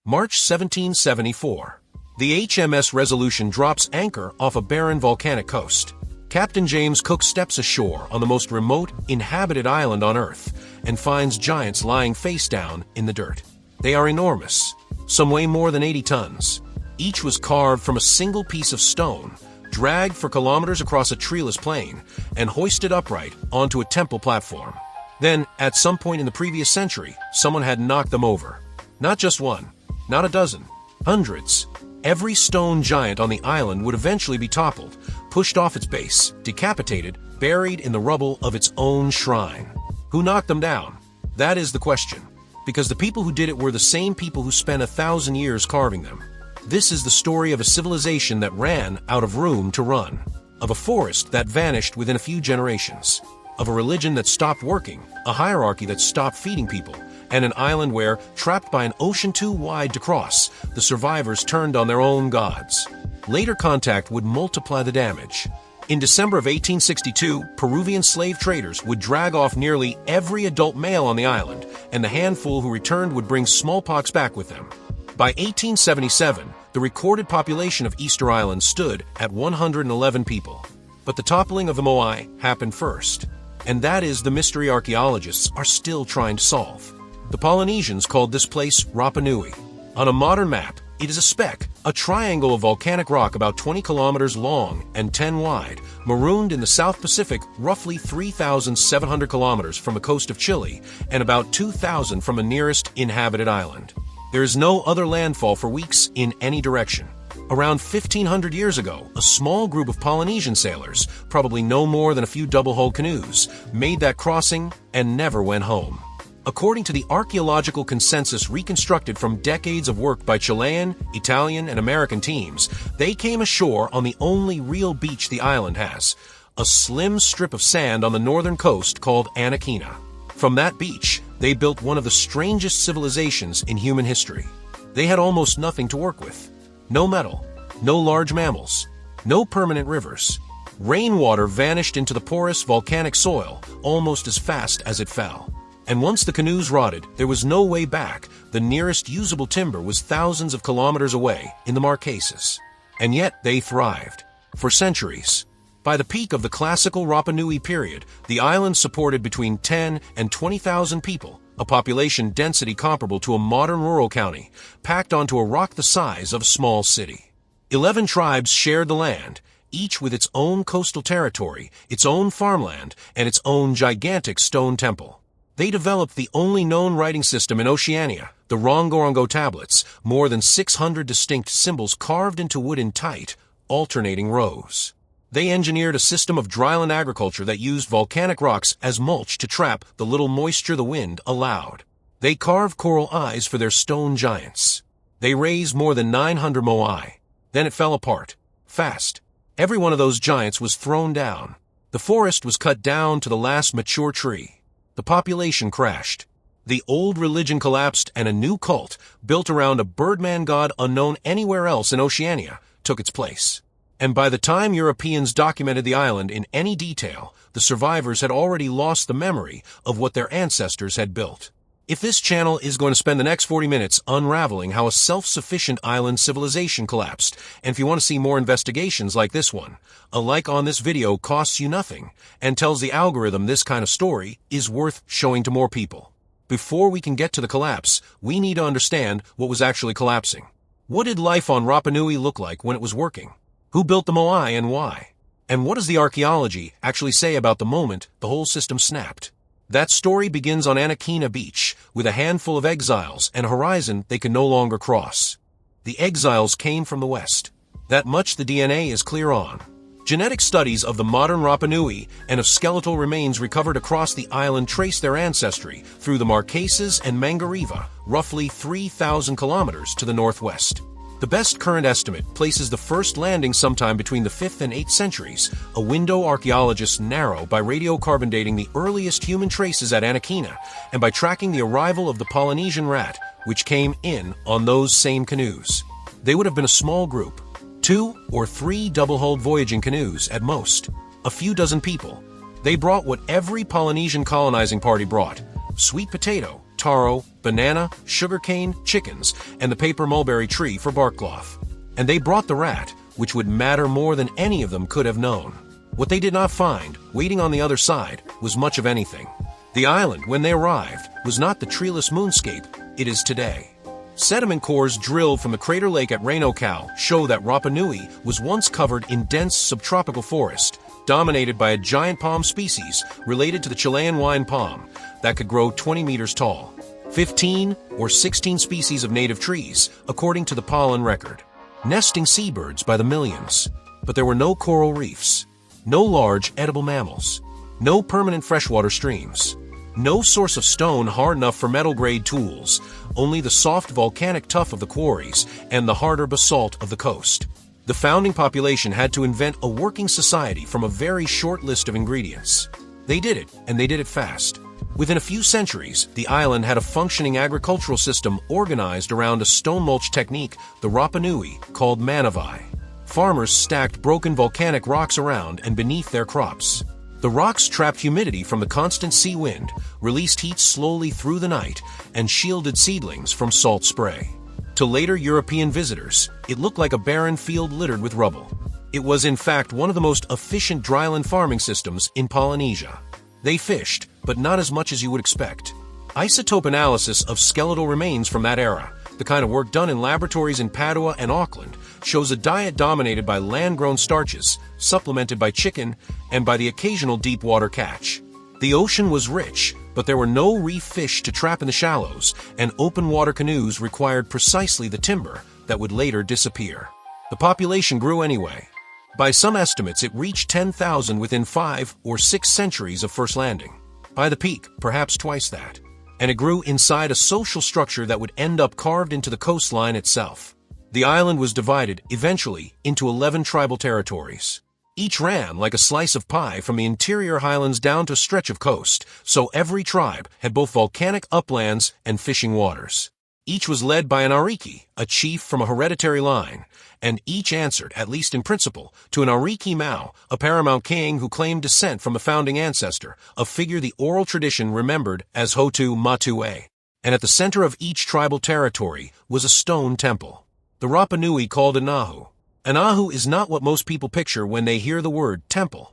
March 1774. The HMS Resolution drops anchor off a barren volcanic coast. Captain James Cook steps ashore on the most remote, inhabited island on Earth and finds giants lying face down in the dirt. They are enormous. Some weigh more than 80 tons. Each was carved from a single piece of stone, dragged for kilometers across a treeless plain, and hoisted upright onto a temple platform. Then, at some point in the previous century, someone had knocked them over. Not just one, not a dozen, hundreds. Every stone giant on the island would eventually be toppled, pushed off its base, decapitated, buried in the rubble of its own shrine. Who knocked them down? That is the question. Because the people who did it were the same people who spent 1,000 years carving them. This is the story of a civilization that ran out of room to run, of a forest that vanished within a few generations, of a religion that stopped working, a hierarchy that stopped feeding people, and an island where, trapped by an ocean too wide to cross, the survivors turned on their own gods. Later contact would multiply the damage. In December of 1862, Peruvian slave traders would drag off nearly every adult male on the island, and the handful who returned would bring smallpox back with them. By 1877, the recorded population of Easter Island stood at 111 people. But the toppling of the Moai happened first, and that is the mystery archaeologists are still trying to solve. The Polynesians called this place Rapa Nui. On a modern map, it is a speck, a triangle of volcanic rock about 20 kilometers long and 10 wide, marooned in the South Pacific roughly 3,700 kilometers from the coast of Chile and about 2,000 from the nearest inhabited island. There is no other landfall for weeks in any direction. Around 1,500 years ago, a small group of Polynesian sailors, probably no more than a few double-hulled canoes, made that crossing and never went home. According to the archaeological consensus reconstructed from decades of work by Chilean, Italian, and American teams, they came ashore on the only real beach the island has, a slim strip of sand on the northern coast called Anaquina. From that beach, they built one of the strangest civilizations in human history. They had almost nothing to work with. No metal, no large mammals, no permanent rivers. Rainwater vanished into the porous volcanic soil almost as fast as it fell. And once the canoes rotted, there was no way back. The nearest usable timber was thousands of kilometers away in the Marquesas. And yet they thrived. For centuries. By the peak of the classical Rapa Nui period, the island supported between 10 and 20,000 people, a population density comparable to a modern rural county, packed onto a rock the size of a small city. 11 tribes shared the land, each with its own coastal territory, its own farmland, and its own gigantic stone temple. They developed the only known writing system in Oceania, the Rongorongo tablets, more than 600 distinct symbols carved into wood in tight, alternating rows. They engineered a system of dryland agriculture that used volcanic rocks as mulch to trap the little moisture the wind allowed. They carved coral eyes for their stone giants. They raised more than 900 moai. Then it fell apart. Fast. Every one of those giants was thrown down. The forest was cut down to the last mature tree. The population crashed. The old religion collapsed and a new cult, built around a Birdman god unknown anywhere else in Oceania, took its place. And by the time Europeans documented the island in any detail, the survivors had already lost the memory of what their ancestors had built. If this channel is going to spend the next 40 minutes unraveling how a self-sufficient island civilization collapsed, and if you want to see more investigations like this one, a like on this video costs you nothing and tells the algorithm this kind of story is worth showing to more people. Before we can get to the collapse, we need to understand what was actually collapsing. What did life on Rapa Nui look like when it was working? Who built the Moai and why? And what does the archaeology actually say about the moment the whole system snapped? That story begins on Anaquina Beach, with a handful of exiles and a horizon they can no longer cross. The exiles came from the west. That much the DNA is clear on. Genetic studies of the modern Rapa Nui and of skeletal remains recovered across the island trace their ancestry through the Marquesas and Mangariva, roughly 3,000 kilometers to the northwest. The best current estimate places the first landing sometime between the 5th and 8th centuries, a window archaeologists narrow by radiocarbon dating the earliest human traces at Anaquina and by tracking the arrival of the Polynesian rat, which came in on those same canoes. They would have been a small group, 2 or 3 double-hulled voyaging canoes at most, a few dozen people. They brought what every Polynesian colonizing party brought: sweet potato, taro, banana, sugarcane, chickens, and the paper mulberry tree for bark cloth. And they brought the rat, which would matter more than any of them could have known. What they did not find, waiting on the other side, was much of anything. The island, when they arrived, was not the treeless moonscape it is today. Sediment cores drilled from the crater lake at Rano show that Rapa Nui was once covered in dense subtropical forest, dominated by a giant palm species related to the Chilean wine palm that could grow 20 meters tall. 15 or 16 species of native trees, according to the pollen record. Nesting seabirds by the millions. But there were no coral reefs, no large edible mammals, no permanent freshwater streams, no source of stone hard enough for metal-grade tools, only the soft volcanic tuff of the quarries and the harder basalt of the coast. The founding population had to invent a working society from a very short list of ingredients. They did it, and they did it fast. Within a few centuries, the island had a functioning agricultural system organized around a stone mulch technique, the Rapa Nui, called manavai. Farmers stacked broken volcanic rocks around and beneath their crops. The rocks trapped humidity from the constant sea wind, released heat slowly through the night, and shielded seedlings from salt spray. To later European visitors, it looked like a barren field littered with rubble. It was in fact one of the most efficient dryland farming systems in Polynesia. They fished, but not as much as you would expect. Isotope analysis of skeletal remains from that era, the kind of work done in laboratories in Padua and Auckland, shows a diet dominated by land-grown starches, supplemented by chicken, and by the occasional deep-water catch. The ocean was rich, but there were no reef fish to trap in the shallows, and open-water canoes required precisely the timber that would later disappear. The population grew anyway. By some estimates, it reached 10,000 within 5 or 6 centuries of first landing. By the peak, perhaps twice that. And it grew inside a social structure that would end up carved into the coastline itself. The island was divided, eventually, into 11 tribal territories. Each ran like a slice of pie from the interior highlands down to a stretch of coast, so every tribe had both volcanic uplands and fishing waters. Each was led by an ariki, a chief from a hereditary line, and each answered, at least in principle, to an ariki mau, a paramount king who claimed descent from a founding ancestor, a figure the oral tradition remembered as Hotu Matue. And at the center of each tribal territory was a stone temple. The Rapa Nui called an ahu. An ahu is not what most people picture when they hear the word temple.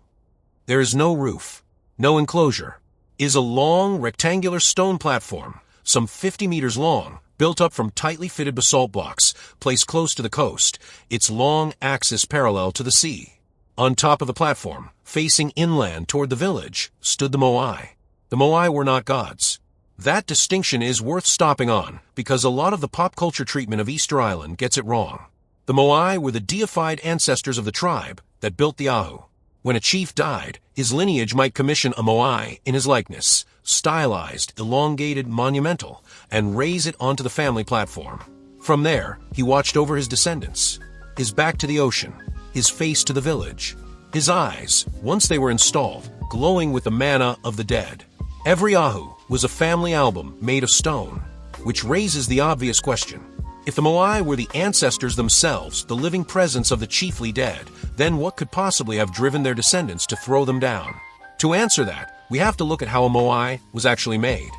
There is no roof, no enclosure. It is a long, rectangular stone platform, some 50 meters long, built up from tightly fitted basalt blocks, placed close to the coast, its long axis parallel to the sea. On top of the platform, facing inland toward the village, stood the Moai. The Moai were not gods. That distinction is worth stopping on, because a lot of the pop culture treatment of Easter Island gets it wrong. The Moai were the deified ancestors of the tribe that built the ahu. When a chief died, his lineage might commission a Moai in his likeness, stylized, elongated, monumental, and raise it onto the family platform. From there, he watched over his descendants, his back to the ocean, his face to the village, his eyes, once they were installed, glowing with the manna of the dead. Every ahu was a family album made of stone, which raises the obvious question. If the Moai were the ancestors themselves, the living presence of the chiefly dead, then what could possibly have driven their descendants to throw them down? To answer that, we have to look at how a Moai was actually made.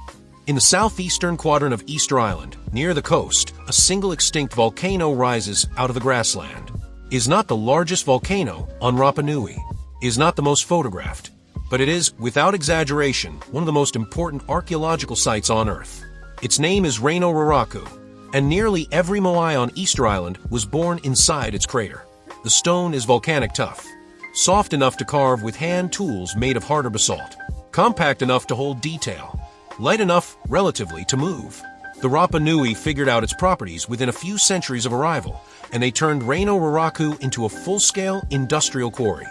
In the southeastern quadrant of Easter Island, near the coast, a single extinct volcano rises out of the grassland. It is not the largest volcano on Rapa Nui. It is not the most photographed. But it is, without exaggeration, one of the most important archaeological sites on Earth. Its name is Rano Raraku, and nearly every Moai on Easter Island was born inside its crater. The stone is volcanic tuff, soft enough to carve with hand tools made of harder basalt, compact enough to hold detail, light enough, relatively, to move. The Rapa Nui figured out its properties within a few centuries of arrival, and they turned Rano Raraku into a full-scale industrial quarry.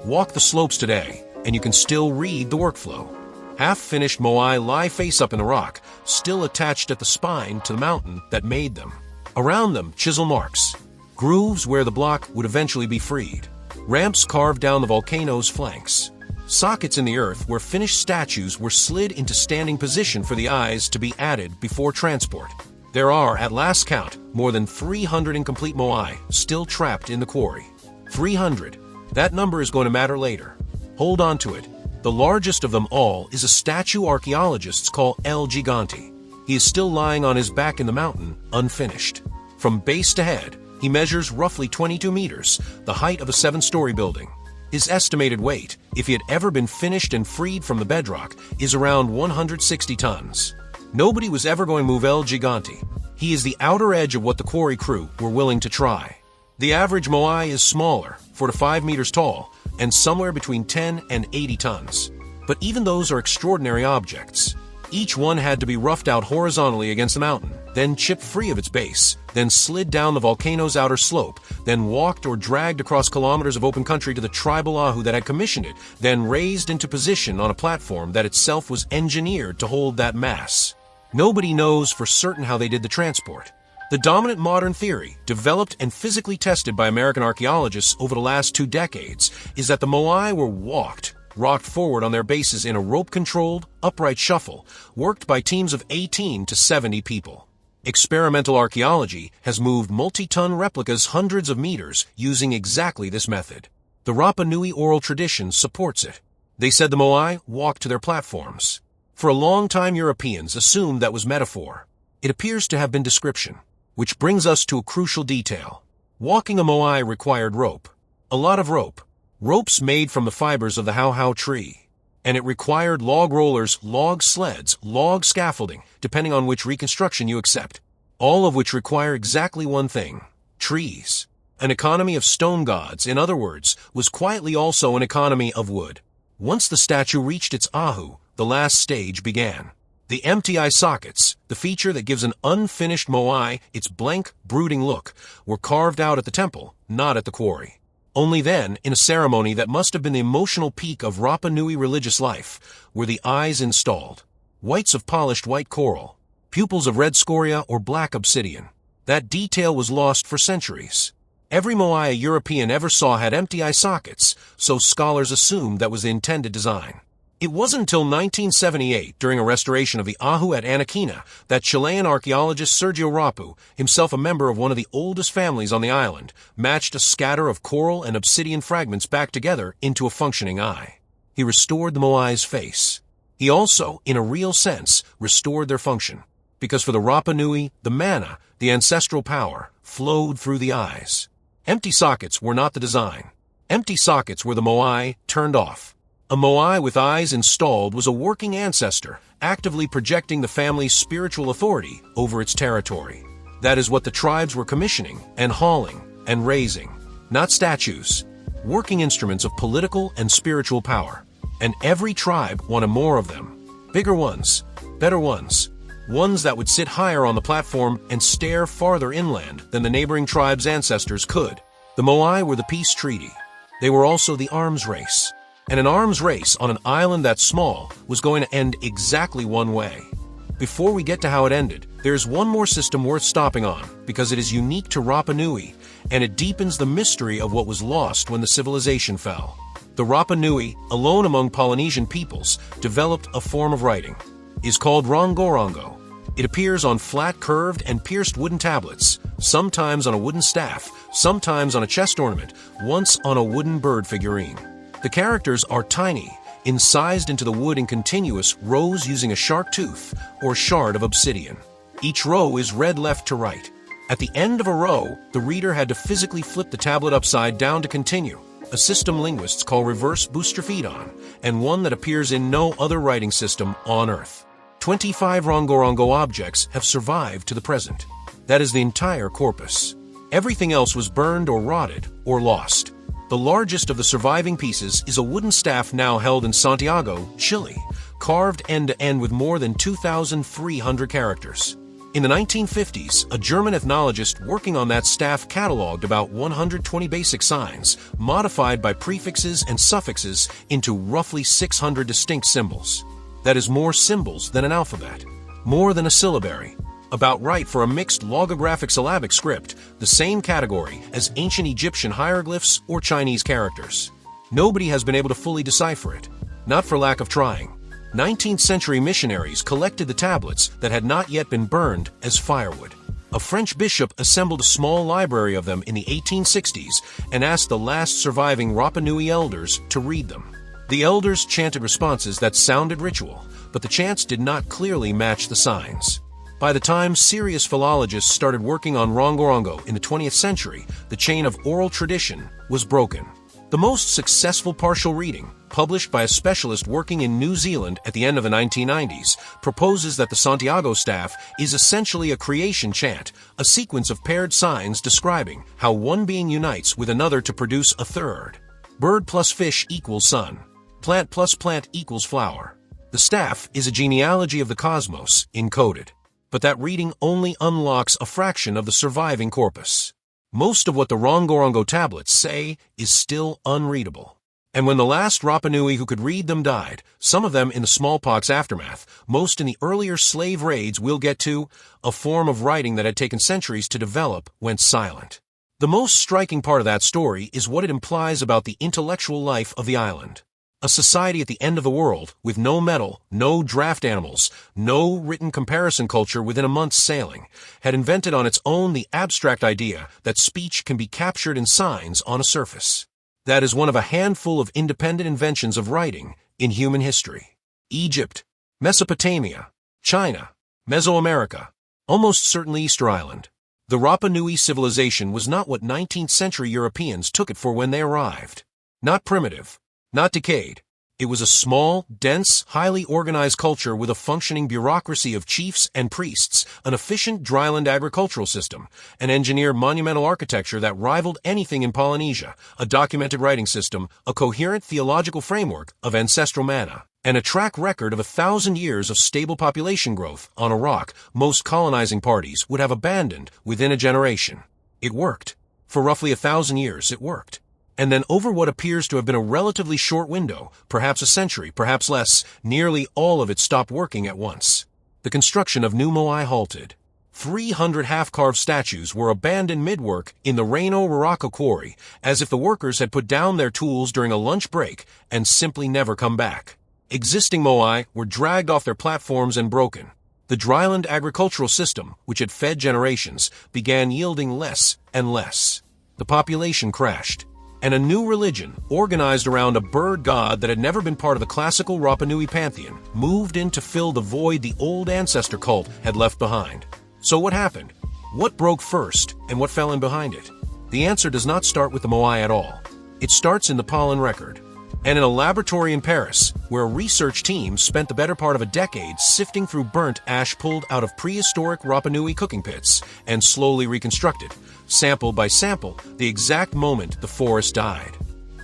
Walk the slopes today, and you can still read the workflow. Half-finished Moai lie face-up in the rock, still attached at the spine to the mountain that made them. Around them, chisel marks, grooves where the block would eventually be freed, ramps carved down the volcano's flanks, sockets in the earth where finished statues were slid into standing position for the eyes to be added before transport. There are, at last count, more than 300 incomplete Moai still trapped in the quarry. 300. That number is going to matter later. Hold on to it. The largest of them all is a statue archaeologists call El Gigante. He is still lying on his back in the mountain, unfinished. From base to head, he measures roughly 22 meters, the height of a 7-story building. His estimated weight, if he had ever been finished and freed from the bedrock, is around 160 tons. Nobody was ever going to move El Gigante. He is the outer edge of what the quarry crew were willing to try. The average Moai is smaller, 4 to 5 meters tall, and somewhere between 10 and 80 tons. But even those are extraordinary objects. Each one had to be roughed out horizontally against the mountain, then chipped free of its base, then slid down the volcano's outer slope, then walked or dragged across kilometers of open country to the tribal Ahu that had commissioned it, then raised into position on a platform that itself was engineered to hold that mass. Nobody knows for certain how they did the transport. The dominant modern theory, developed and physically tested by American archaeologists over the last 2 decades, is that the Moai were rocked forward on their bases in a rope-controlled, upright shuffle, worked by teams of 18 to 70 people. Experimental archaeology has moved multi-ton replicas hundreds of meters using exactly this method. The Rapa Nui oral tradition supports it. They said the Moai walked to their platforms. For a long time, Europeans assumed that was metaphor. It appears to have been description, which brings us to a crucial detail. Walking a Moai required rope. A lot of rope. Ropes made from the fibers of the hau tree. And it required log rollers, log sleds, log scaffolding, depending on which reconstruction you accept. All of which require exactly one thing: trees. An economy of stone gods, in other words, was quietly also an economy of wood. Once the statue reached its Ahu, the last stage began. The empty eye sockets, the feature that gives an unfinished Moai its blank, brooding look, were carved out at the temple, not at the quarry. Only then, in a ceremony that must have been the emotional peak of Rapa Nui religious life, were the eyes installed. Whites of polished white coral, pupils of red scoria or black obsidian. That detail was lost for centuries. Every Moai a European ever saw had empty eye sockets, so scholars assumed that was the intended design. It wasn't until 1978, during a restoration of the Ahu at Anaquina, that Chilean archaeologist Sergio Rapu, himself a member of one of the oldest families on the island, matched a scatter of coral and obsidian fragments back together into a functioning eye. He restored the Moai's face. He also, in a real sense, restored their function, because for the Rapa Nui, the mana, the ancestral power, flowed through the eyes. Empty sockets were not the design. Empty sockets were the Moai turned off. A Moai with eyes installed was a working ancestor, actively projecting the family's spiritual authority over its territory. That is what the tribes were commissioning and hauling and raising. Not statues, working instruments of political and spiritual power. And every tribe wanted more of them. Bigger ones, better ones, ones that would sit higher on the platform and stare farther inland than the neighboring tribe's ancestors could. The Moai were the peace treaty. They were also the arms race. And an arms race on an island that small was going to end exactly one way. Before we get to how it ended, there's one more system worth stopping on, because it is unique to Rapa Nui, and it deepens the mystery of what was lost when the civilization fell. The Rapa Nui, alone among Polynesian peoples, developed a form of writing. It is called rongorongo. It appears on flat, curved, and pierced wooden tablets, sometimes on a wooden staff, sometimes on a chest ornament, once on a wooden bird figurine. The characters are tiny, incised into the wood in continuous rows using a sharp tooth or shard of obsidian. Each row is read left to right. At the end of a row, the reader had to physically flip the tablet upside down to continue, a system linguists call reverse boustrophedon, and one that appears in no other writing system on Earth. 25 rongorongo objects have survived to the present. That is the entire corpus. Everything else was burned or rotted or lost. The largest of the surviving pieces is a wooden staff now held in Santiago, Chile, carved end-to-end with more than 2,300 characters. In the 1950s, a German ethnologist working on that staff cataloged about 120 basic signs, modified by prefixes and suffixes into roughly 600 distinct symbols. That is more symbols than an alphabet, more than a syllabary. About right for a mixed logographic syllabic script, the same category as ancient Egyptian hieroglyphs or Chinese characters. Nobody has been able to fully decipher it, not for lack of trying. 19th century missionaries collected the tablets that had not yet been burned as firewood. A French bishop assembled a small library of them in the 1860s and asked the last surviving Rapa Nui elders to read them. The elders chanted responses that sounded ritual, but the chants did not clearly match the signs. By the time serious philologists started working on rongorongo in the 20th century, the chain of oral tradition was broken. The most successful partial reading, published by a specialist working in New Zealand at the end of the 1990s, proposes that the Santiago staff is essentially a creation chant, a sequence of paired signs describing how one being unites with another to produce a third. Bird plus fish equals sun. Plant plus plant equals flower. The staff is a genealogy of the cosmos, encoded. But that reading only unlocks a fraction of the surviving corpus. Most of what the rongorongo tablets say is still unreadable. And when the last Rapa Nui who could read them died, some of them in the smallpox aftermath, most in the earlier slave raids we'll get to, a form of writing that had taken centuries to develop went silent. The most striking part of that story is what it implies about the intellectual life of the island. A society at the end of the world, with no metal, no draft animals, no written comparison culture within a month's sailing, had invented on its own the abstract idea that speech can be captured in signs on a surface. That is one of a handful of independent inventions of writing in human history. Egypt, Mesopotamia, China, Mesoamerica, almost certainly Easter Island. The Rapa Nui civilization was not what 19th century Europeans took it for when they arrived. Not primitive. Not decayed. It was a small, dense, highly organized culture with a functioning bureaucracy of chiefs and priests, an efficient dryland agricultural system, an engineered monumental architecture that rivaled anything in Polynesia, a documented writing system, a coherent theological framework of ancestral manna, and a track record of 1,000 years of stable population growth on a rock most colonizing parties would have abandoned within a generation. It worked. For roughly 1,000 years, it worked. And then over what appears to have been a relatively short window, perhaps a century, perhaps less, nearly all of it stopped working at once. The construction of New Moai halted. 300 half-carved statues were abandoned mid-work in the Rano Raraku quarry, as if the workers had put down their tools during a lunch break and simply never come back. Existing Moai were dragged off their platforms and broken. The dryland agricultural system, which had fed generations, began yielding less and less. The population crashed. And a new religion, organized around a bird god that had never been part of the classical Rapa Nui pantheon, moved in to fill the void the old ancestor cult had left behind. So what happened? What broke first, and what fell in behind it? The answer does not start with the Moai at all. It starts in the pollen record. And in a laboratory in Paris, where a research team spent the better part of a decade sifting through burnt ash pulled out of prehistoric Rapa Nui cooking pits and slowly reconstructed, sample by sample, the exact moment the forest died.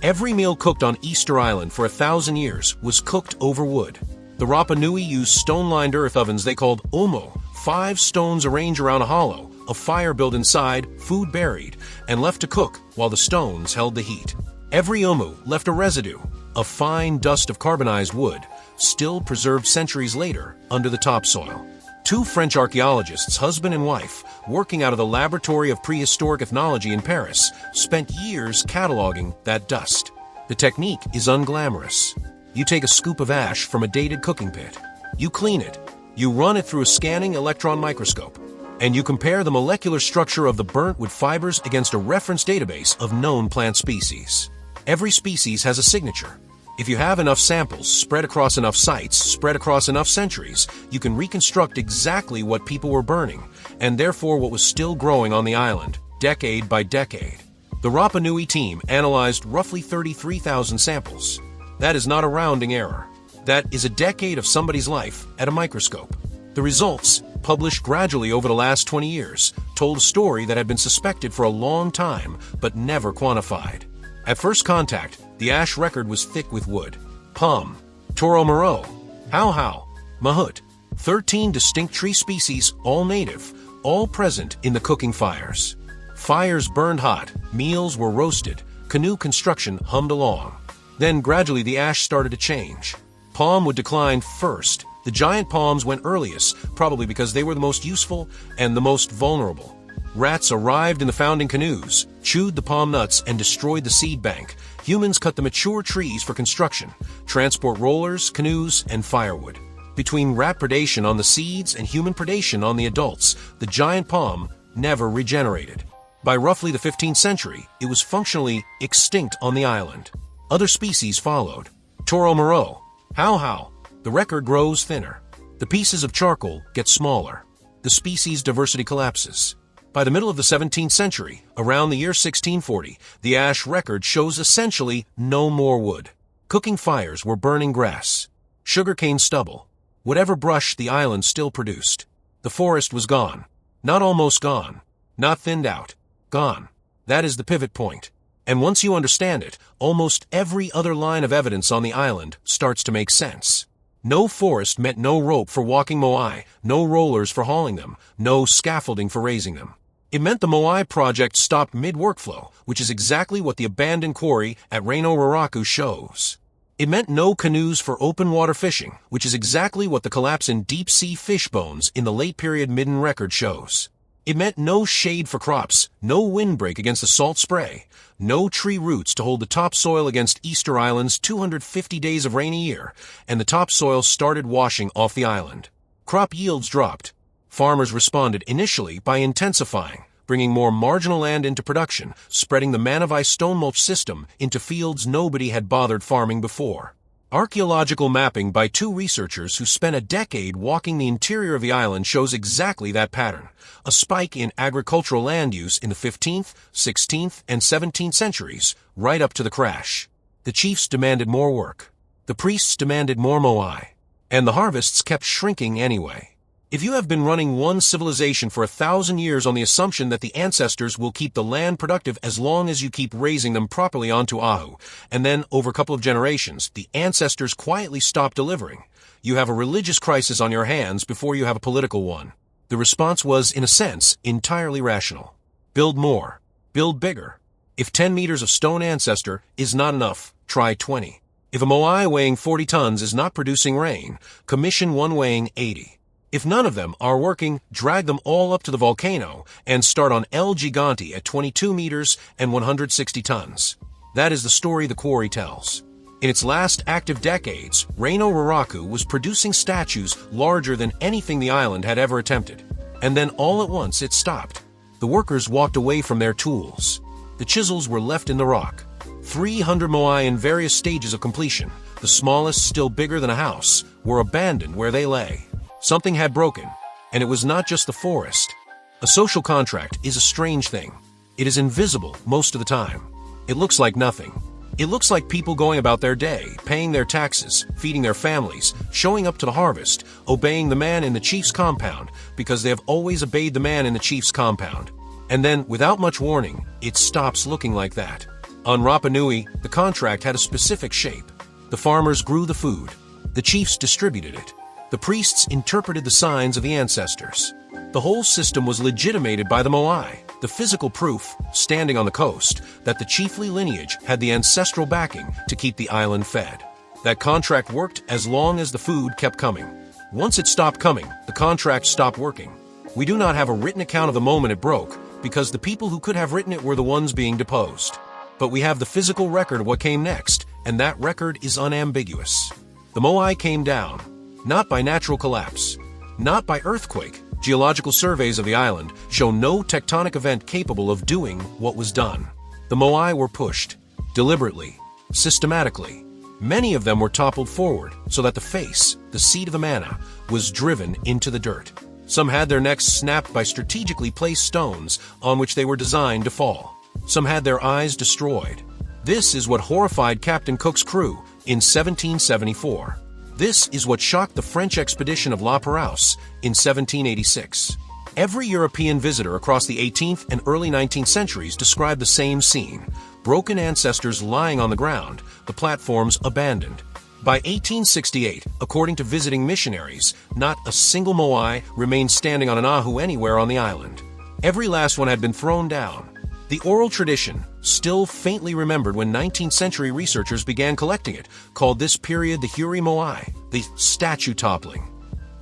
Every meal cooked on Easter Island for 1,000 years was cooked over wood. The Rapa Nui used stone-lined earth ovens they called omo, 5 stones arranged around a hollow, a fire built inside, food buried, and left to cook while the stones held the heat. Every omu left a residue, a fine dust of carbonized wood, still preserved centuries later under the topsoil. 2 French archaeologists, husband and wife, working out of the Laboratory of Prehistoric Ethnology in Paris, spent years cataloging that dust. The technique is unglamorous. You take a scoop of ash from a dated cooking pit. You clean it. You run it through a scanning electron microscope. And you compare the molecular structure of the burnt wood fibers against a reference database of known plant species. Every species has a signature. If you have enough samples spread across enough sites, spread across enough centuries, you can reconstruct exactly what people were burning, and therefore what was still growing on the island, decade by decade. The Rapa Nui team analyzed roughly 33,000 samples. That is not a rounding error. That is a decade of somebody's life at a microscope. The results, published gradually over the last 20 years, told a story that had been suspected for a long time, but never quantified. At first contact, the ash record was thick with wood. Palm, Toro Moreau, How, Mahout, 13 distinct tree species, all native, all present in the cooking fires. Fires burned hot, meals were roasted, canoe construction hummed along. Then gradually the ash started to change. Palm would decline first. The giant palms went earliest, probably because they were the most useful and the most vulnerable. Rats arrived in the founding canoes, chewed the palm nuts, and destroyed the seed bank. Humans cut the mature trees for construction, transport rollers, canoes, and firewood. Between rat predation on the seeds and human predation on the adults, the giant palm never regenerated. By roughly the 15th century, it was functionally extinct on the island. Other species followed. Toro Moreau, How. The record grows thinner. The pieces of charcoal get smaller. the species diversity collapses. By the middle of the 17th century, around the year 1640, the ash record shows essentially no more wood. Cooking fires were burning grass, sugarcane stubble, whatever brush the island still produced. The forest was gone. Not almost gone. Not thinned out. Gone. That is the pivot point. And once you understand it, almost every other line of evidence on the island starts to make sense. No forest meant no rope for walking Moai, no rollers for hauling them, no scaffolding for raising them. It meant the Moai project stopped mid-workflow, which is exactly what the abandoned quarry at Rano Raraku shows. It meant no canoes for open water fishing, which is exactly what the collapse in deep-sea fish bones in the late-period Midden record shows. It meant no shade for crops, no windbreak against the salt spray, no tree roots to hold the topsoil against Easter Island's 250 days of rain a year, and the topsoil started washing off the island. Crop yields dropped. Farmers responded initially by intensifying, bringing more marginal land into production, spreading the Manavai stone mulch system into fields nobody had bothered farming before. Archaeological mapping by two researchers who spent a decade walking the interior of the island shows exactly that pattern. A spike in agricultural land use in the 15th, 16th, and 17th centuries, right up to the crash. The chiefs demanded more work. The priests demanded more Moai. And the harvests kept shrinking anyway. If you have been running one civilization for 1,000 years on the assumption that the ancestors will keep the land productive as long as you keep raising them properly onto Ahu, and then over a couple of generations, the ancestors quietly stop delivering, you have a religious crisis on your hands before you have a political one. The response was, in a sense, entirely rational. Build more. Build bigger. If 10 meters of stone ancestor is not enough, try 20. If a Moai weighing 40 tons is not producing rain, commission one weighing 80. If none of them are working, drag them all up to the volcano and start on El Gigante at 22 meters and 160 tons. That is the story the quarry tells. In its last active decades, Rano Raraku was producing statues larger than anything the island had ever attempted. And then all at once it stopped. The workers walked away from their tools. The chisels were left in the rock. 300 Moai in various stages of completion, the smallest still bigger than a house, were abandoned where they lay. Something had broken, and it was not just the forest. A social contract is a strange thing. It is invisible most of the time. It looks like nothing. It looks like people going about their day, paying their taxes, feeding their families, showing up to the harvest, obeying the man in the chief's compound, because they have always obeyed the man in the chief's compound. And then, without much warning, it stops looking like that. On Rapa Nui, the contract had a specific shape. The farmers grew the food. The chiefs distributed it. The priests interpreted the signs of the ancestors. The whole system was legitimated by the Moai, the physical proof, standing on the coast, that the chiefly lineage had the ancestral backing to keep the island fed. That contract worked as long as the food kept coming. Once it stopped coming, the contract stopped working. We do not have a written account of the moment it broke, because the people who could have written it were the ones being deposed. But we have the physical record of what came next, and that record is unambiguous. The Moai came down. Not by natural collapse, not by earthquake. Geological surveys of the island show no tectonic event capable of doing what was done. The Moai were pushed, deliberately, systematically. Many of them were toppled forward so that the face, the seat of the mana, was driven into the dirt. Some had their necks snapped by strategically placed stones on which they were designed to fall. Some had their eyes destroyed. This is what horrified Captain Cook's crew in 1774. This is what shocked the French expedition of La Perouse in 1786. Every European visitor across the 18th and early 19th centuries described the same scene. Broken ancestors lying on the ground, the platforms abandoned. By 1868, according to visiting missionaries, not a single Moai remained standing on an Ahu anywhere on the island. Every last one had been thrown down. The oral tradition, still faintly remembered when 19th century researchers began collecting it, called this period the Huri Moai, the statue toppling.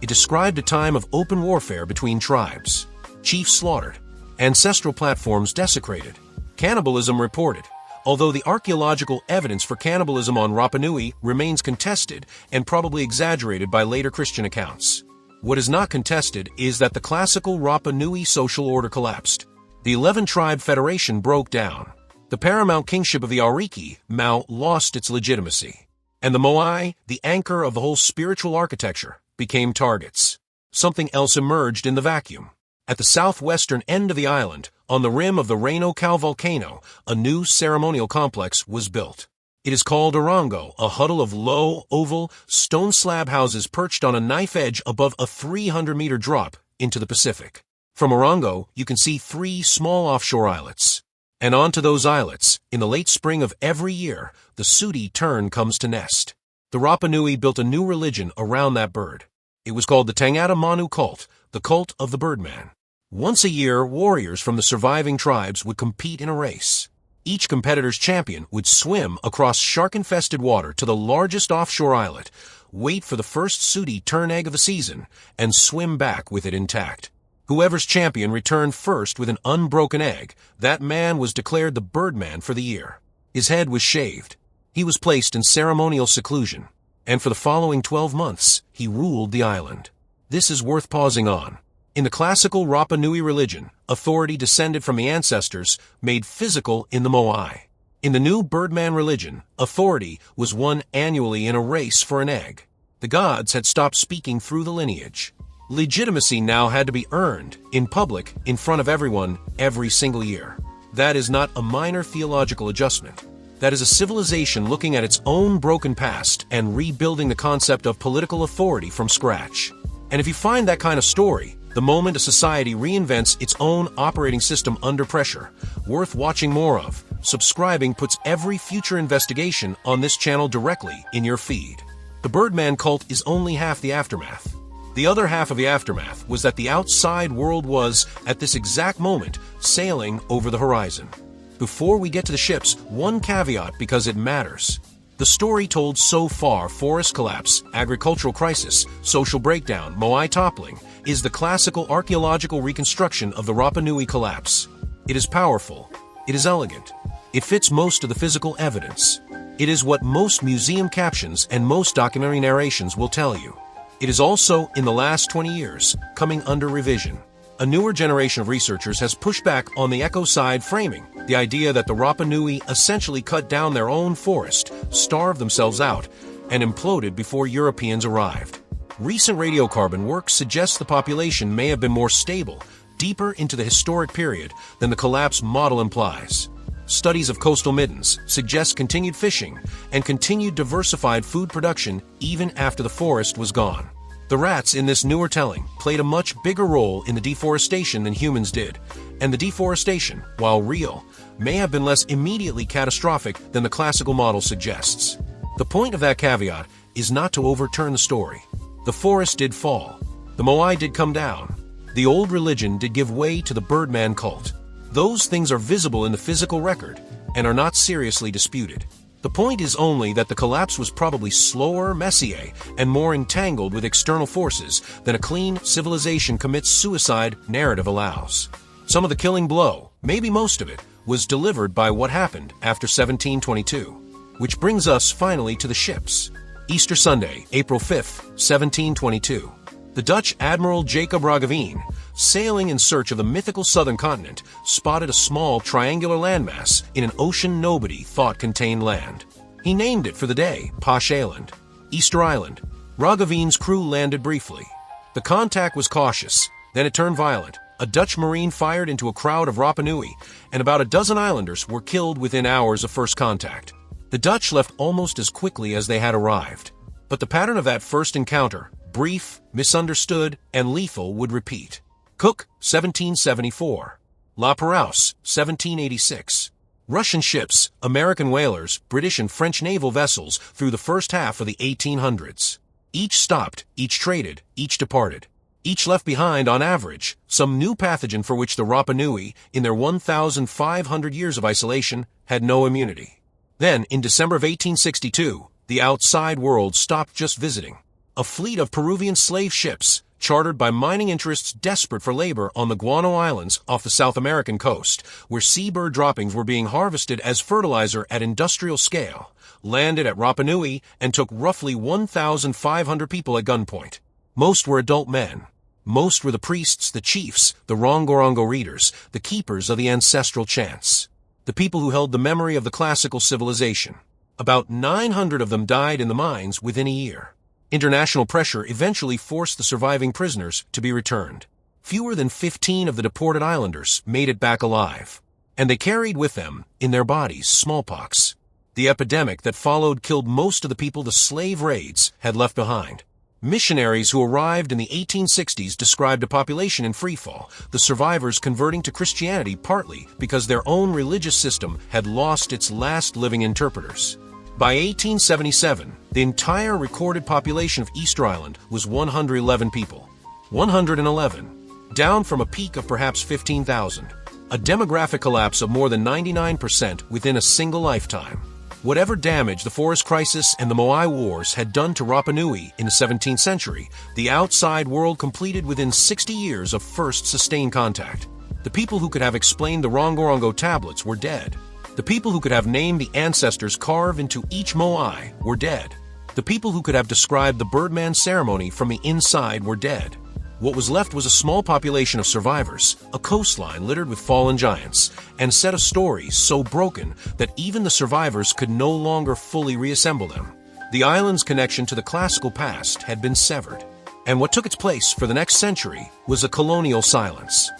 It described a time of open warfare between tribes, chiefs slaughtered, ancestral platforms desecrated, cannibalism reported, although the archaeological evidence for cannibalism on Rapa Nui remains contested and probably exaggerated by later Christian accounts. What is not contested is that the classical Rapa Nui social order collapsed. The 11-tribe federation broke down. The paramount kingship of the Ariki, Mau, lost its legitimacy. And the Moai, the anchor of the whole spiritual architecture, became targets. something else emerged in the vacuum. At the southwestern end of the island, on the rim of the Rano Raraku volcano, a new ceremonial complex was built. It is called Orango, a huddle of low, oval, stone slab houses perched on a knife edge above a 300-meter drop into the Pacific. From Orango, you can see 3 small offshore islets. And onto those islets, in the late spring of every year, the sooty tern comes to nest. The Rapa Nui built a new religion around that bird. It was called the Tangata Manu cult, the cult of the Birdman. Once a year, warriors from the surviving tribes would compete in a race. Each competitor's champion would swim across shark-infested water to the largest offshore islet, wait for the first sooty tern egg of the season, and swim back with it intact. Whoever's champion returned first with an unbroken egg, that man was declared the Birdman for the year. His head was shaved. He was placed in ceremonial seclusion, and for the following 12 months, he ruled the island. This is worth pausing on. In the classical Rapa Nui religion, authority descended from the ancestors, made physical in the Moai. In the new Birdman religion, authority was won annually in a race for an egg. The gods had stopped speaking through the lineage. Legitimacy now had to be earned, in public, in front of everyone, every single year. That is not a minor theological adjustment. That is a civilization looking at its own broken past and rebuilding the concept of political authority from scratch. And if you find that kind of story, the moment a society reinvents its own operating system under pressure, worth watching more of, subscribing puts every future investigation on this channel directly in your feed. The Birdman cult is only half the aftermath. The other half of the aftermath was that the outside world was, at this exact moment, sailing over the horizon. Before we get to the ships, one caveat because it matters. The story told so far, forest collapse, agricultural crisis, social breakdown, Moai toppling, is the classical archaeological reconstruction of the Rapa Nui collapse. It is powerful. It is elegant. It fits most of the physical evidence. It is what most museum captions and most documentary narrations will tell you. It is also, in the last 20 years, coming under revision. A newer generation of researchers has pushed back on the ecocide framing, the idea that the Rapa Nui essentially cut down their own forest, starved themselves out, and imploded before Europeans arrived. Recent radiocarbon work suggests the population may have been more stable, deeper into the historic period than the collapse model implies. Studies of coastal middens suggest continued fishing and continued diversified food production even after the forest was gone. The rats in this newer telling played a much bigger role in the deforestation than humans did, and the deforestation, while real, may have been less immediately catastrophic than the classical model suggests. The point of that caveat is not to overturn the story. The forest did fall. The Moai did come down. The old religion did give way to the Birdman cult. Those things are visible in the physical record and are not seriously disputed. The point is only that the collapse was probably slower, messier, and more entangled with external forces than a clean civilization commits suicide narrative allows. Some of the killing blow, maybe most of it, was delivered by what happened after 1722. Which brings us finally to the ships. Easter Sunday, April 5th, 1722. The Dutch Admiral Jacob Roggeveen, sailing in search of the mythical southern continent, spotted a small triangular landmass in an ocean nobody thought contained land. He named it for the day, Posh Island, Easter Island. Roggeveen's crew landed briefly. The contact was cautious, then it turned violent. A Dutch marine fired into a crowd of Rapa Nui, and about a dozen islanders were killed within hours of first contact. The Dutch left almost as quickly as they had arrived. But the pattern of that first encounter, brief, misunderstood, and lethal, would repeat. Cook, 1774. La Perouse, 1786. Russian ships, American whalers, British and French naval vessels through the first half of the 1800s. Each stopped, each traded, each departed. Each left behind, on average, some new pathogen for which the Rapa Nui, in their 1,500 years of isolation, had no immunity. Then, in December of 1862, the outside world stopped just visiting. A fleet of Peruvian slave ships, chartered by mining interests desperate for labor on the Guano Islands off the South American coast, where seabird droppings were being harvested as fertilizer at industrial scale, landed at Rapa Nui and took roughly 1,500 people at gunpoint. Most were adult men. Most were the priests, the chiefs, the Rongorongo readers, the keepers of the ancestral chants, the people who held the memory of the classical civilization. About 900 of them died in the mines within a year. International pressure eventually forced the surviving prisoners to be returned. Fewer than 15 of the deported islanders made it back alive, and they carried with them, in their bodies, smallpox. The epidemic that followed killed most of the people the slave raids had left behind. Missionaries who arrived in the 1860s described a population in freefall, the survivors converting to Christianity partly because their own religious system had lost its last living interpreters. By 1877, the entire recorded population of Easter Island was 111 people. 111. Down from a peak of perhaps 15,000. A demographic collapse of more than 99% within a single lifetime. Whatever damage the forest crisis and the Moai Wars had done to Rapa Nui in the 17th century, the outside world completed within 60 years of first sustained contact. The people who could have explained the Rongorongo tablets were dead. The people who could have named the ancestors carved into each Moai were dead. The people who could have described the Birdman ceremony from the inside were dead. What was left was a small population of survivors, a coastline littered with fallen giants, and a set of stories so broken that even the survivors could no longer fully reassemble them. The island's connection to the classical past had been severed, and what took its place for the next century was a colonial silence.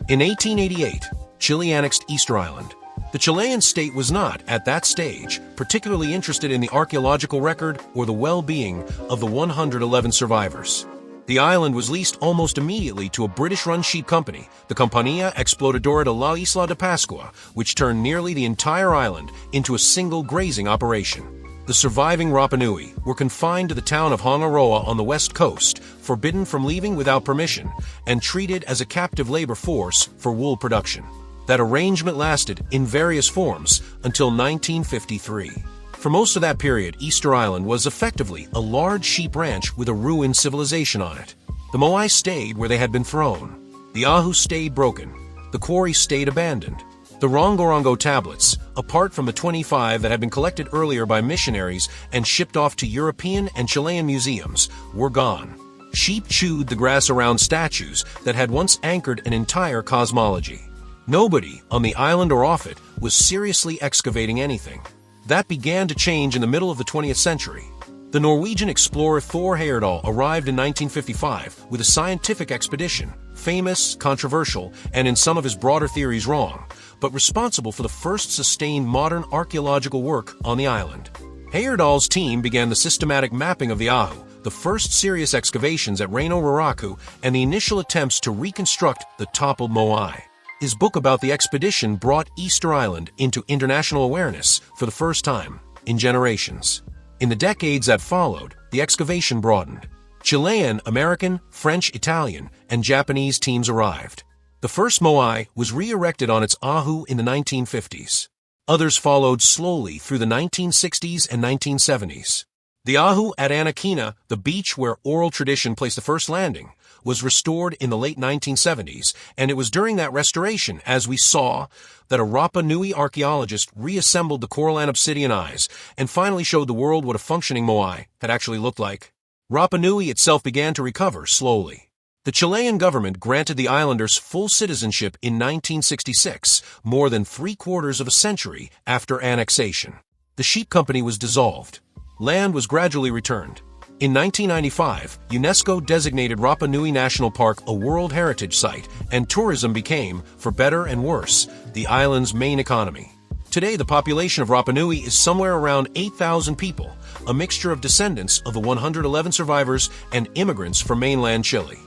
In 1888, Chile annexed Easter Island. The Chilean state was not, at that stage, particularly interested in the archaeological record or the well-being of the 111 survivors. The island was leased almost immediately to a British-run sheep company, the Compañía Explotadora de la Isla de Pascua, which turned nearly the entire island into a single grazing operation. The surviving Rapa Nui were confined to the town of Hongaroa on the west coast, forbidden from leaving without permission, and treated as a captive labor force for wool production. That arrangement lasted, in various forms, until 1953. For most of that period, Easter Island was effectively a large sheep ranch with a ruined civilization on it. The Moai stayed where they had been thrown. The Ahu stayed broken. The quarry stayed abandoned. The Rongorongo tablets, apart from the 25 that had been collected earlier by missionaries and shipped off to European and Chilean museums, were gone. Sheep chewed the grass around statues that had once anchored an entire cosmology. Nobody, on the island or off it, was seriously excavating anything. That began to change in the middle of the 20th century. The Norwegian explorer Thor Heyerdahl arrived in 1955 with a scientific expedition, famous, controversial, and in some of his broader theories wrong, but responsible for the first sustained modern archaeological work on the island. Heyerdahl's team began the systematic mapping of the Ahu, the first serious excavations at Rano Raraku, and the initial attempts to reconstruct the toppled Moai. His book about the expedition brought Easter Island into international awareness for the first time in generations. In the decades that followed, the excavation broadened. Chilean, American, French, Italian, and Japanese teams arrived. The first Moai was re-erected on its Ahu in the 1950s. Others followed slowly through the 1960s and 1970s. The Ahu at Anakina, the beach where oral tradition placed the first landing, was restored in the late 1970s, and it was during that restoration, as we saw, that a Rapa Nui archaeologist reassembled the Coralline obsidian eyes and finally showed the world what a functioning Moai had actually looked like. Rapa Nui itself began to recover slowly. The Chilean government granted the islanders full citizenship in 1966, more than 3/4 of a century after annexation. The sheep company was dissolved. Land was gradually returned. In 1995, UNESCO designated Rapa Nui National Park a World Heritage Site, and tourism became, for better and worse, the island's main economy. Today, the population of Rapa Nui is somewhere around 8,000 people, a mixture of descendants of the 111 survivors and immigrants from mainland Chile.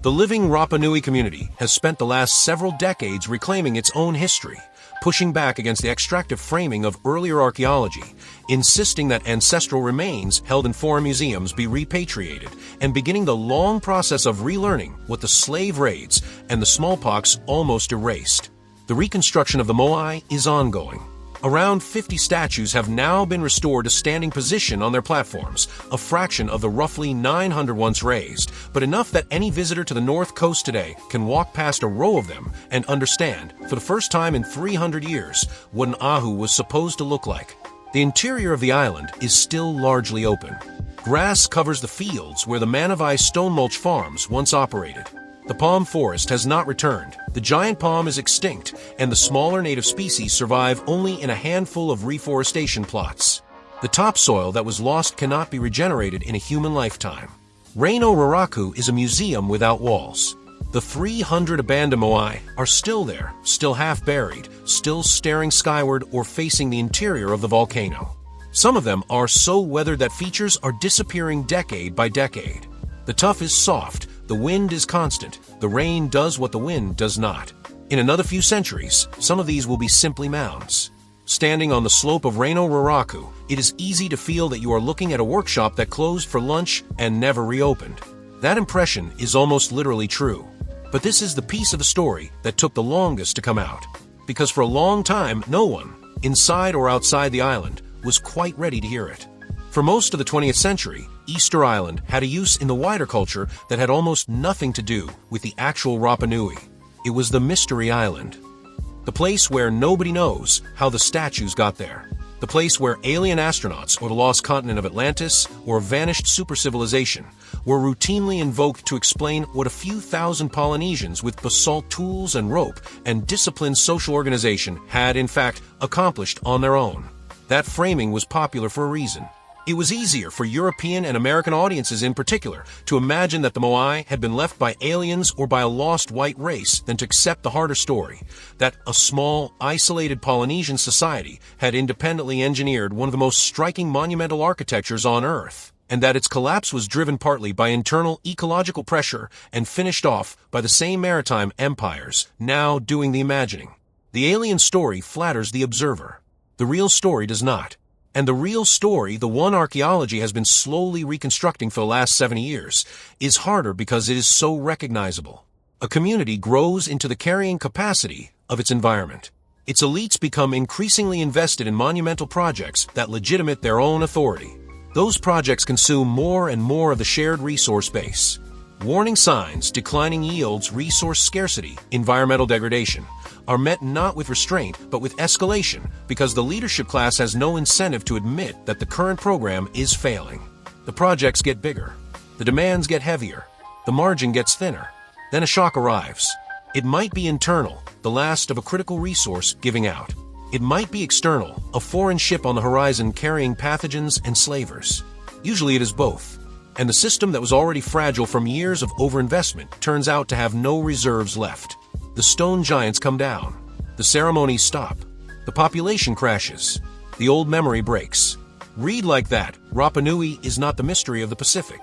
The living Rapa Nui community has spent the last several decades reclaiming its own history, pushing back against the extractive framing of earlier archaeology, insisting that ancestral remains held in foreign museums be repatriated, and beginning the long process of relearning what the slave raids and the smallpox almost erased. The reconstruction of the Moai is ongoing. Around 50 statues have now been restored to standing position on their platforms, a fraction of the roughly 900 once raised, but enough that any visitor to the North Coast today can walk past a row of them and understand, for the first time in 300 years, what an Ahu was supposed to look like. The interior of the island is still largely open. Grass covers the fields where the Manavai stone mulch farms once operated. The palm forest has not returned. The giant palm is extinct, and the smaller native species survive only in a handful of reforestation plots. The topsoil that was lost cannot be regenerated in a human lifetime. Rano Raraku is a museum without walls. The 300 abandoned Moai are still there, still half buried, still staring skyward or facing the interior of the volcano. Some of them are so weathered that features are disappearing decade by decade. The tuff is soft, the wind is constant, the rain does what the wind does not. In another few centuries, some of these will be simply mounds. Standing on the slope of Rano Raraku, it is easy to feel that you are looking at a workshop that closed for lunch and never reopened. That impression is almost literally true. But this is the piece of the story that took the longest to come out. Because for a long time, no one, inside or outside the island, was quite ready to hear it. For most of the 20th century, Easter Island had a use in the wider culture that had almost nothing to do with the actual Rapa Nui. It was the Mystery Island. The place where nobody knows how the statues got there. The place where alien astronauts or the lost continent of Atlantis or a vanished super-civilization were routinely invoked to explain what a few thousand Polynesians with basalt tools and rope and disciplined social organization had in fact accomplished on their own. That framing was popular for a reason. It was easier for European and American audiences in particular to imagine that the Moai had been left by aliens or by a lost white race than to accept the harder story, that a small, isolated Polynesian society had independently engineered one of the most striking monumental architectures on Earth, and that its collapse was driven partly by internal ecological pressure and finished off by the same maritime empires now doing the imagining. The alien story flatters the observer. The real story does not. And the real story, the one archaeology has been slowly reconstructing for the last 70 years, is harder because it is so recognizable. A community grows into the carrying capacity of its environment. Its elites become increasingly invested in monumental projects that legitimate their own authority. Those projects consume more and more of the shared resource base. Warning signs, declining yields, resource scarcity, environmental degradation, are met not with restraint, but with escalation, because the leadership class has no incentive to admit that the current program is failing. The projects get bigger. The demands get heavier. The margin gets thinner. Then a shock arrives. It might be internal, the last of a critical resource giving out. It might be external, a foreign ship on the horizon carrying pathogens and slavers. Usually it is both. And the system that was already fragile from years of overinvestment turns out to have no reserves left. The stone giants come down. The ceremonies stop. The population crashes. The old memory breaks. Read like that, Rapa Nui is not the mystery of the Pacific.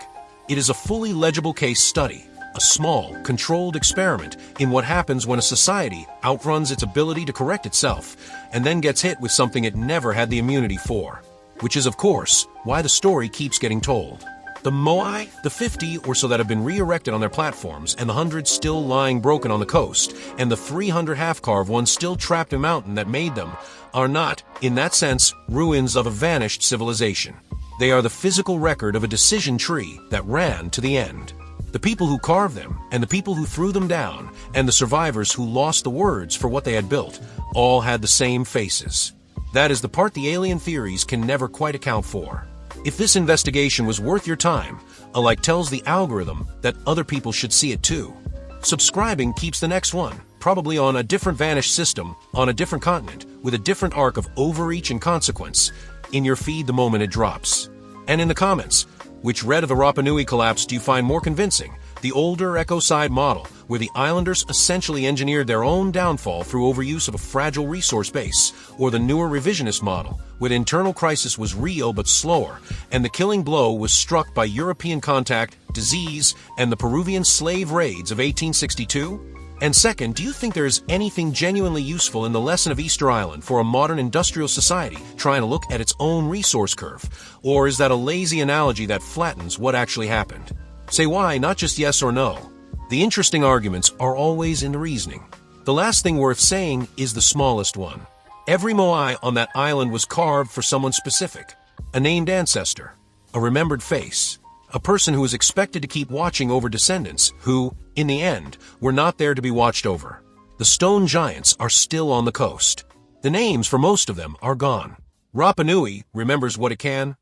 It is a fully legible case study, a small, controlled experiment in what happens when a society outruns its ability to correct itself and then gets hit with something it never had the immunity for. Which is, of course, why the story keeps getting told. The Moai, the 50 or so that have been re-erected on their platforms, and the 100 still lying broken on the coast, and the 300 half-carved ones still trapped in the mountain that made them, are not, in that sense, ruins of a vanished civilization. They are the physical record of a decision tree that ran to the end. The people who carved them, and the people who threw them down, and the survivors who lost the words for what they had built, all had the same faces. That is the part the alien theories can never quite account for. If this investigation was worth your time, a like tells the algorithm that other people should see it too. Subscribing keeps the next one, probably on a different vanished system, on a different continent, with a different arc of overreach and consequence, in your feed the moment it drops. And in the comments, which read of the Rapa Nui collapse do you find more convincing? The older ecocide model, where the islanders essentially engineered their own downfall through overuse of a fragile resource base, or the newer revisionist model, where the internal crisis was real but slower, and the killing blow was struck by European contact, disease, and the Peruvian slave raids of 1862? And second, do you think there is anything genuinely useful in the lesson of Easter Island for a modern industrial society trying to look at its own resource curve? Or is that a lazy analogy that flattens what actually happened? Say why, not just yes or no. The interesting arguments are always in the reasoning. The last thing worth saying is the smallest one. Every Moai on that island was carved for someone specific. A named ancestor. A remembered face. A person who was expected to keep watching over descendants who, in the end, were not there to be watched over. The stone giants are still on the coast. The names for most of them are gone. Rapa Nui remembers what it can,